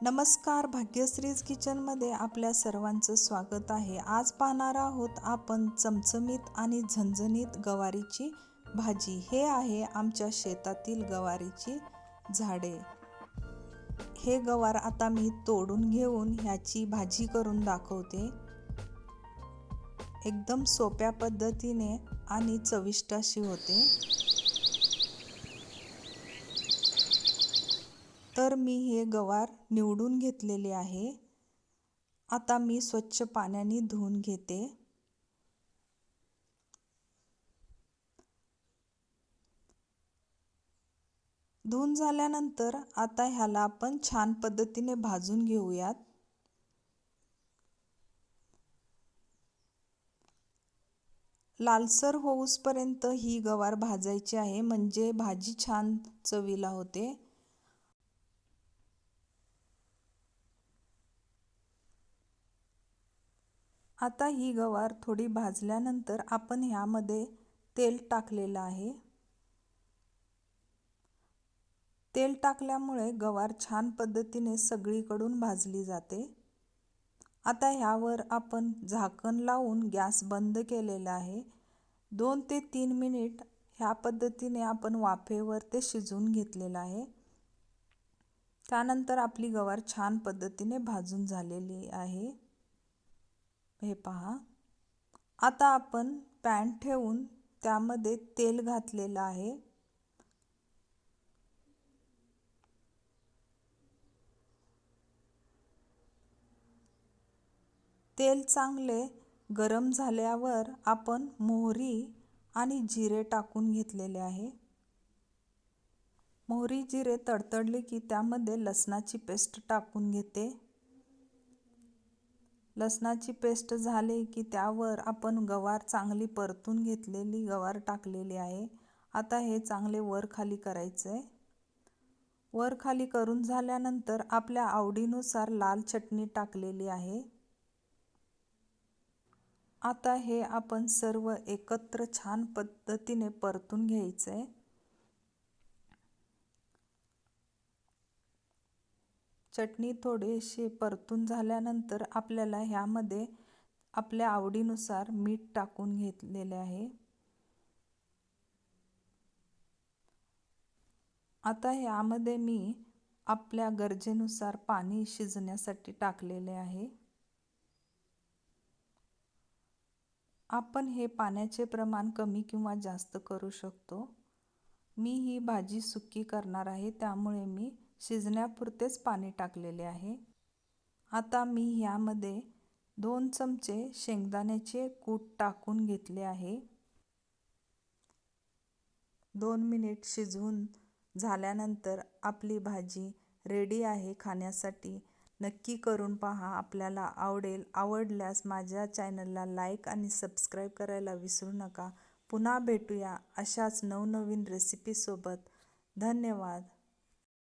नमस्कार, भाग्यश्रीज किचनमध्ये आपल्या सर्वांचं स्वागत आहे. आज पाहणार आहोत आपण चमचमीत आणि झणझणीत गवारीची भाजी. हे आहे आमच्या शेतातील गवारीची झाडे. हे गवार आता मी तोडून घेऊन ह्याची भाजी करून दाखवते. एकदम सोप्या पद्धतीने आणि चविष्ट अशी होते. तर मी हे गवार निवडून घेतलेले आहे. आता मी स्वच्छ पाण्याने धुवून घेते. धुवून झाल्यानंतर आता ह्याला आपण छान पद्धतीने भाजून घेऊयात. लालसर होऊसपर्यंत ही गवार भाजायची आहे, म्हणजे भाजी छान चवीला होते. आता ही गवार थोडी भाजल्यानंतर आपण ह्यामध्ये तेल टाकलेलं आहे. तेल टाकल्यामुळे गवार छान पद्धतीने सगळीकडून भाजली जाते. आता ह्यावर आपण झाकण लावून गॅस बंद केलेला आहे. 2 ते 3 मिनिट ह्या पद्धतीने आपण वाफेवर ते शिजवून घेतलेलं आहे. त्यानंतर आपली गवार छान पद्धतीने भाजून झालेली आहे. हे पहा. आता आपण पॅन ठेवून त्यामध्ये तेल घातलेलं आहे. तेल चांगले गरम झाल्यावर आपण मोहरी आणि जिरे टाकून घेतलेले आहे. मोहरी जिरे तडतडले की त्यामध्ये लसणाची पेस्ट टाकून घेते. लसणाची पेस्ट झाली की त्यावर आपण गवार चांगली परतून घेतलेली गवार टाकलेली आहे. आता हे चांगले वर खाली करायचे. वर खाली करून झाल्यानंतर आपल्या आवडीनुसार लाल चटणी टाकलेली आहे. आता हे आपण सर्व एकत्र छान पद्धतीने परतून घ्यायचे. चटणी थोडीशी परतून झाल्यानंतर आपल्याला ह्यामध्ये आपल्या आवडीनुसार मीठ टाकून घेतलेले आहे. आता ह्यामध्ये मी आपल्या गरजेनुसार पाणी शिजण्यासाठी टाकलेले आहे. आपण हे पाण्याचे प्रमाण कमी किंवा जास्त करू शकतो. मी ही भाजी सुकी करणार आहे, त्यामुळे मी शिजण्यापुरतेच पाणी टाकलेले आहे. आता मी ह्यामध्ये 2 चमचे शेंगदाण्याचे कूट टाकून घेतले आहे. 2 मिनिट शिजवून झाल्यानंतर आपली भाजी रेडी आहे खाण्यासाठी. नक्की करून पहा, आपल्याला आवडेल. आवडल्यास माझ्या चॅनलला लाईक आणि सबस्क्राईब करायला विसरू नका. पुन्हा भेटूया अशाच नवनवीन रेसिपीसोबत. धन्यवाद.